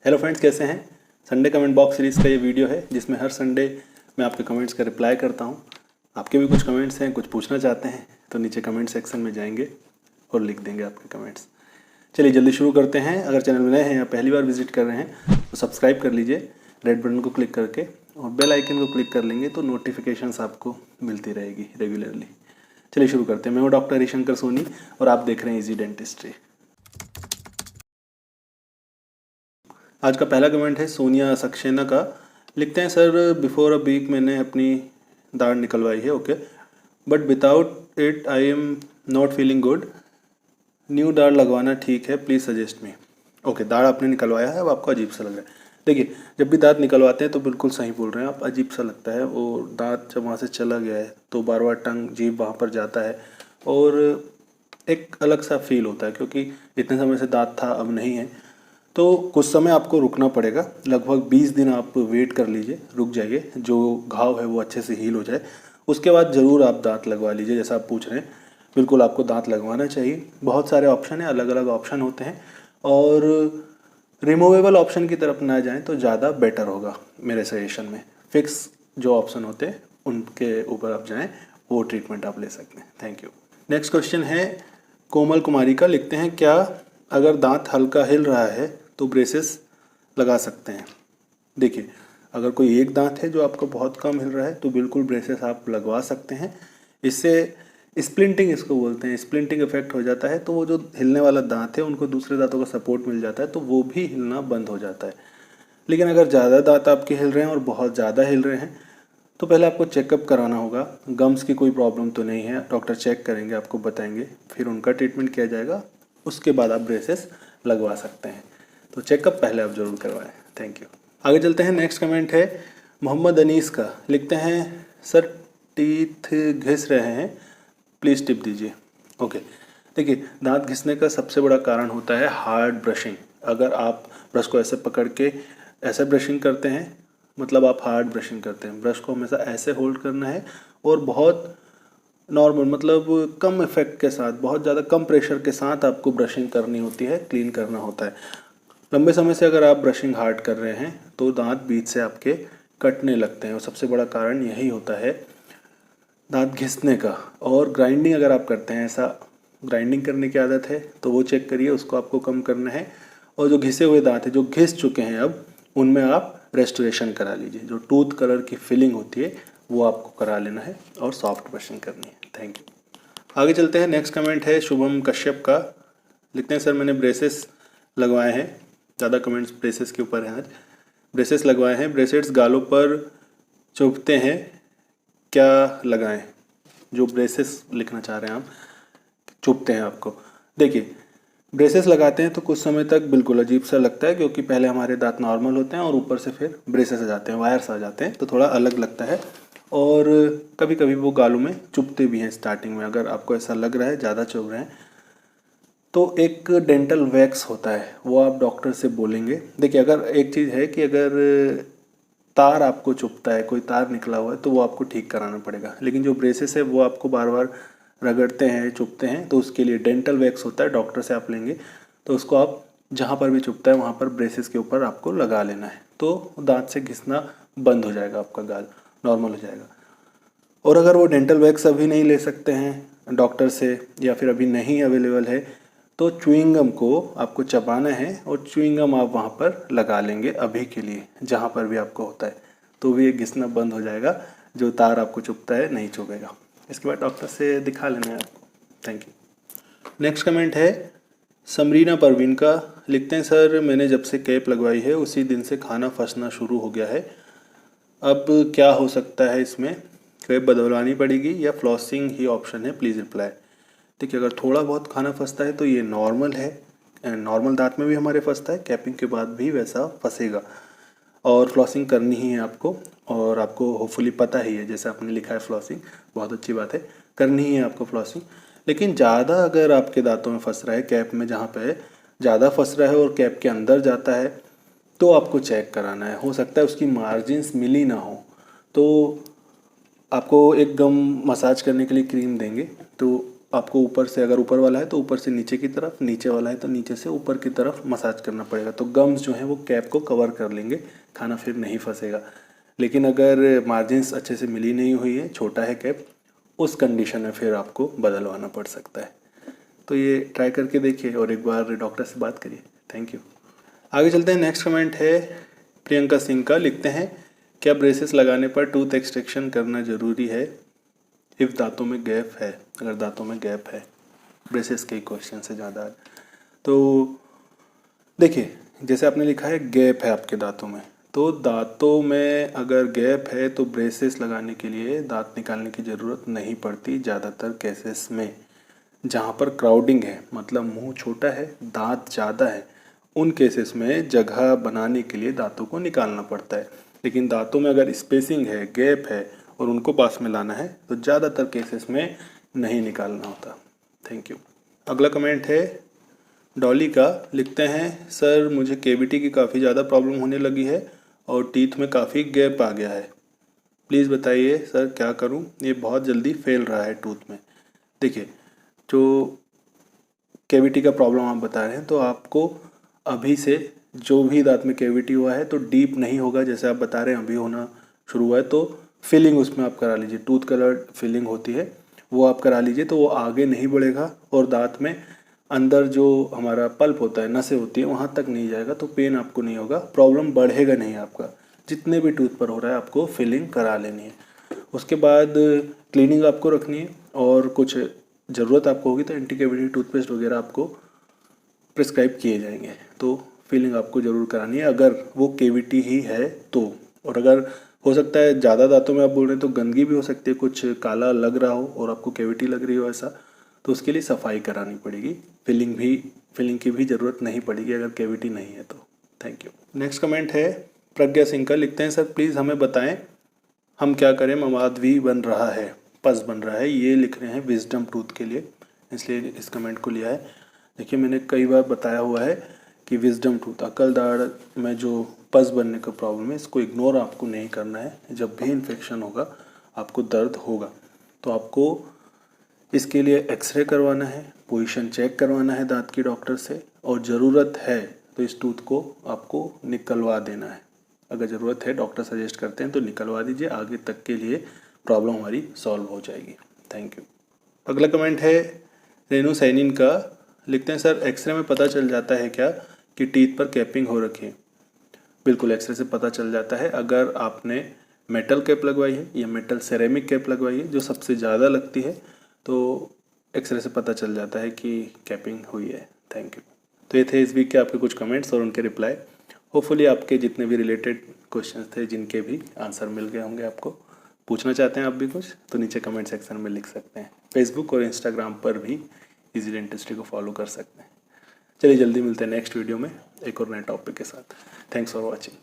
Hello friends, कैसे हैं। Sunday comment box series का ये वीडियो है जिसमें हर संडे मैं आपके कमेंट्स का रिप्लाई करता हूँ। आपके भी कुछ कमेंट्स हैं, कुछ पूछना चाहते हैं तो नीचे कमेंट सेक्शन में जाएंगे और लिख देंगे आपके कमेंट्स। चलिए जल्दी शुरू करते हैं। अगर चैनल में नए हैं या पहली बार विजिट कर रहे हैं तो सब्सक्राइब कर लीजिए रेड बटन को क्लिक करके, और बेल आइकन को क्लिक कर लेंगे तो नोटिफिकेशंस आपको मिलती रहेगी रेगुलरली। चलिए शुरू करते हैं। मैं हूँ डॉक्टर हरिशंकर सोनी और आप देख रहे हैं इजी डेंटिस्ट्री। आज का पहला कमेंट है सोनिया सक्सेना का। लिखते हैं, सर बिफोर अ वीक मैंने अपनी दाढ़ निकलवाई है, okay, but without it I am not feeling good. New दाढ़ लगवाना ठीक है, प्लीज़ सजेस्ट मी। ओके, दाढ़ आपने निकलवाया है, अब आपको अजीब सा लग रहा है। देखिए, जब भी दांत निकलवाते हैं तो बिल्कुल सही बोल रहे हैं आप, अजीब सा लगता है। और दांत जब वहाँ से चला गया है तो बार बार टंग जीभ वहाँ पर जाता है और एक अलग सा फील होता है, क्योंकि इतने समय से दांत था अब नहीं है। तो कुछ समय आपको रुकना पड़ेगा, लगभग 20 दिन आप वेट कर लीजिए, रुक जाइए, जो घाव है वो अच्छे से हील हो जाए। उसके बाद ज़रूर आप दांत लगवा लीजिए जैसा आप पूछ रहे हैं। बिल्कुल आपको दांत लगवाना चाहिए। बहुत सारे ऑप्शन हैं, अलग अलग ऑप्शन होते हैं, और रिमूवेबल ऑप्शन की तरफ ना जाएं तो ज़्यादा बेटर होगा मेरे सजेशन में। फिक्स जो ऑप्शन होते हैं उनके ऊपर आप जाएँ, वो ट्रीटमेंट आप ले सकते हैं। Thank you. नेक्स्ट क्वेश्चन है कोमल कुमारी का। लिखते हैं, क्या अगर दांत हल्का हिल रहा है तो ब्रेसेस लगा सकते हैं। देखिए, अगर कोई एक दांत है जो आपको बहुत कम हिल रहा है तो बिल्कुल ब्रेसेस आप लगवा सकते हैं। इससे स्प्लिंटिंग इसको बोलते हैं, स्प्लिंटिंग इफेक्ट हो जाता है, तो वो जो हिलने वाला दांत है उनको दूसरे दांतों का सपोर्ट मिल जाता है तो वो भी हिलना बंद हो जाता है। लेकिन अगर ज़्यादा दांत आपके हिल रहे हैं और बहुत ज़्यादा हिल रहे हैं तो पहले आपको चेकअप कराना होगा। गम्स की कोई प्रॉब्लम तो नहीं है, डॉक्टर चेक करेंगे, आपको बताएंगे, फिर उनका ट्रीटमेंट किया जाएगा। उसके बाद आप ब्रेसेस लगवा सकते हैं। तो चेकअप पहले आप ज़रूर करवाएं। Thank you. आगे चलते हैं। नेक्स्ट कमेंट है मोहम्मद अनीस का। लिखते हैं, सर टीथ घिस रहे हैं, प्लीज़ टिप दीजिए। ओके, देखिए, दांत घिसने का सबसे बड़ा कारण होता है हार्ड ब्रशिंग। अगर आप ब्रश को ऐसे पकड़ के ऐसे ब्रशिंग करते हैं, मतलब आप हार्ड ब्रशिंग करते हैं। ब्रश को हमेशा ऐसे होल्ड करना है और बहुत नॉर्मल, मतलब कम इफेक्ट के साथ, बहुत ज़्यादा कम प्रेशर के साथ आपको ब्रशिंग करनी होती है, क्लीन करना होता है। लंबे समय से अगर आप ब्रशिंग हार्ड कर रहे हैं तो दांत बीच से आपके कटने लगते हैं, और सबसे बड़ा कारण यही होता है दांत घिसने का। और ग्राइंडिंग अगर आप करते हैं, ऐसा ग्राइंडिंग करने की आदत है तो वो चेक करिए, उसको आपको कम करना है। और जो घिसे हुए दांत हैं, जो घिस चुके हैं अब, उनमें आप रेस्टोरेशन करा लीजिए। जो टूथ कलर की फिलिंग होती है वो आपको करा लेना है और सॉफ्ट ब्रशिंग करनी है। Thank you. आगे चलते हैं। नेक्स्ट कमेंट है शुभम कश्यप का। लिखते हैं, सर मैंने ब्रेसेस लगवाए हैं। ज़्यादा कमेंट्स ब्रेसेस के ऊपर हैं आज। ब्रेसेस लगवाए हैं, ब्रेसेट्स गालों पर चुभते हैं, क्या लगाएं। जो ब्रेसेस लिखना चाह रहे हैं आप, चुभते हैं आपको। देखिए, ब्रेसेस लगाते हैं तो कुछ समय तक बिल्कुल अजीब सा लगता है, क्योंकि पहले हमारे दांत नॉर्मल होते हैं और ऊपर से फिर ब्रेसेस आ जाते हैं, वायर्स आ जाते हैं, तो थोड़ा अलग लगता है। और कभी कभी वो गालों में चुभते भी हैं स्टार्टिंग में। अगर आपको ऐसा लग रहा है ज़्यादा चुभ रहे हैं तो एक डेंटल वैक्स होता है, वो आप डॉक्टर से बोलेंगे। देखिए, अगर एक चीज़ है कि अगर तार आपको चुभता है, कोई तार निकला हुआ है, तो वो आपको ठीक कराना पड़ेगा। लेकिन जो ब्रेसेस है वो आपको बार बार रगड़ते हैं, चुभते हैं, तो उसके लिए डेंटल वैक्स होता है, डॉक्टर से आप लेंगे। तो उसको आप जहाँ पर भी चुभता है वहाँ पर ब्रेसेस के ऊपर आपको लगा लेना है, तो दांत से घिसना बंद हो जाएगा, आपका गाल नॉर्मल हो जाएगा। और अगर वो डेंटल वैक्स अभी नहीं ले सकते हैं डॉक्टर से, या फिर अभी नहीं अवेलेबल है, तो च्युइंगम को आपको चबाना है और च्युइंगम आप वहाँ पर लगा लेंगे अभी के लिए, जहाँ पर भी आपको होता है, तो भी ये घिसना बंद हो जाएगा। जो तार आपको चुभता है नहीं चुभेगा। इसके बाद डॉक्टर से दिखा लेना है आपको। Thank you. नेक्स्ट कमेंट है समरीना परवीन का। लिखते हैं, सर मैंने जब से कैप लगवाई है उसी दिन से खाना फंसना शुरू हो गया है, अब क्या हो सकता है इसमें, कैप बदलवानी पड़ेगी या फ्लॉसिंग ही ऑप्शन है, प्लीज़ रिप्लाई। देखिए, अगर थोड़ा बहुत खाना फंसता है तो ये नॉर्मल है, नॉर्मल दांत में भी हमारे फंसता है, कैपिंग के बाद भी वैसा फंसेगा। और फ्लॉसिंग करनी ही है आपको, और आपको होपफुली पता ही है, जैसे आपने लिखा है फ्लॉसिंग, बहुत अच्छी बात है, करनी ही है आपको फ्लॉसिंग। लेकिन ज़्यादा अगर आपके दांतों में फंस रहा है, कैप में जहाँ पे ज़्यादा फंस रहा है और कैप के अंदर जाता है, तो आपको चेक कराना है। हो सकता है उसकी मार्जिन्स मिली ना हो, तो आपको एक गम मसाज करने के लिए क्रीम देंगे, तो आपको ऊपर से, अगर ऊपर वाला है तो ऊपर से नीचे की तरफ, नीचे वाला है तो नीचे से ऊपर की तरफ मसाज करना पड़ेगा। तो गम्स जो हैं वो कैप को कवर कर लेंगे, खाना फिर नहीं फंसेगा। लेकिन अगर मार्जिन्स अच्छे से मिली नहीं हुई है, छोटा है कैप, उस कंडीशन में फिर आपको बदलवाना पड़ सकता है। तो ये ट्राई करके देखिए और एक बार डॉक्टर से बात करिए। Thank you. आगे चलते हैं। नेक्स्ट कमेंट है प्रियंका सिंह का। लिखते हैं, क्या ब्रेसेस लगाने पर टूथ एक्सट्रैक्शन करना ज़रूरी है इफ़ दांतों में गैप है? अगर दांतों में गैप है, ब्रेसेस के क्वेश्चन से ज़्यादा है। तो देखिए, जैसे आपने लिखा है गैप है आपके दांतों में, तो दांतों में अगर गैप है तो ब्रेसेस लगाने के लिए दांत निकालने की ज़रूरत नहीं पड़ती ज़्यादातर केसेस में। जहाँ पर क्राउडिंग है, मतलब मुंह छोटा है, दांत ज़्यादा है, उन केसेस में जगह बनाने के लिए दांतों को निकालना पड़ता है। लेकिन दांतों में अगर स्पेसिंग है, गैप है और उनको पास में लाना है तो ज़्यादातर केसेस में नहीं निकालना होता। Thank you. अगला कमेंट है डॉली का। लिखते हैं, सर मुझे केविटी की काफ़ी ज़्यादा प्रॉब्लम होने लगी है और टीथ में काफ़ी गैप आ गया है। प्लीज़ बताइए सर क्या करूं? ये बहुत जल्दी फैल रहा है टूथ में। देखिए, जो कैविटी का प्रॉब्लम आप बता रहे हैं तो आपको अभी से जो भी दांत में कैविटी हुआ है तो डीप नहीं होगा, जैसे आप बता रहे हैं अभी होना शुरू हुआ है, तो फिलिंग उसमें आप करा लीजिए। टूथ कलर फिलिंग होती है वो आप करा लीजिए, तो वो आगे नहीं बढ़ेगा और दांत में अंदर जो हमारा पल्प होता है, नसें होती है, वहाँ तक नहीं जाएगा, तो पेन आपको नहीं होगा, प्रॉब्लम बढ़ेगा नहीं आपका। जितने भी टूथ पर हो रहा है आपको फिलिंग करा लेनी है। उसके बाद क्लीनिंग आपको रखनी है और कुछ ज़रूरत आपको होगी तो एंटी कैविटी टूथपेस्ट वगैरह आपको प्रिस्क्राइब किए जाएंगे। तो फिलिंग आपको ज़रूर करानी है अगर वो कैविटी ही है तो। और अगर हो सकता है ज़्यादा दांतों में आप बोल रहे हैं तो गंदगी भी हो सकती है, कुछ काला लग रहा हो और आपको कैविटी लग रही हो ऐसा, तो उसके लिए सफाई करानी पड़ेगी। फिलिंग की भी ज़रूरत नहीं पड़ेगी अगर कैविटी नहीं है तो। Thank you. नेक्स्ट कमेंट है प्रज्ञा सिंह का। लिखते हैं, सर प्लीज़ हमें बताएं हम क्या करें, मवाद भी बन रहा है, पस बन रहा है। ये लिख रहे हैं विजडम टूथ के लिए, इसलिए इस कमेंट को लिया है। देखिए, मैंने कई बार बताया हुआ है कि विजडम टूथ, अकल दाढ़ में जो पस बनने का प्रॉब्लम है, इसको इग्नोर आपको नहीं करना है। जब भी इन्फेक्शन होगा आपको दर्द होगा, तो आपको इसके लिए एक्सरे करवाना है, पोजीशन चेक करवाना है दांत की डॉक्टर से, और ज़रूरत है तो इस टूथ को आपको निकलवा देना है। अगर ज़रूरत है, डॉक्टर सजेस्ट करते हैं तो निकलवा दीजिए, आगे तक के लिए प्रॉब्लम हमारी सॉल्व हो जाएगी। Thank you. अगला कमेंट है रेनू सैनिन का। लिखते हैं, सर एक्सरे में पता चल जाता है क्या कि टीथ पर कैपिंग हो रखी है? बिल्कुल, एक्सरे से पता चल जाता है। अगर आपने मेटल कैप लगवाई है या मेटल सेरेमिक कैप लगवाई है जो सबसे ज़्यादा लगती है, तो एक्सरे से पता चल जाता है कि कैपिंग हुई है। Thank you. तो ये थे इस वीक के आपके कुछ कमेंट्स और उनके रिप्लाई। होपफुली आपके जितने भी रिलेटेड क्वेश्चंस थे जिनके भी आंसर मिल गए होंगे आपको। पूछना चाहते हैं आप भी कुछ तो नीचे कमेंट सेक्शन में लिख सकते हैं। फेसबुक और इंस्टाग्राम पर भी इजी डेंटिस्ट्री को फॉलो कर सकते हैं। चलिए, जल्दी मिलते हैं नेक्स्ट वीडियो में एक और नए टॉपिक के साथ। Thanks for watching.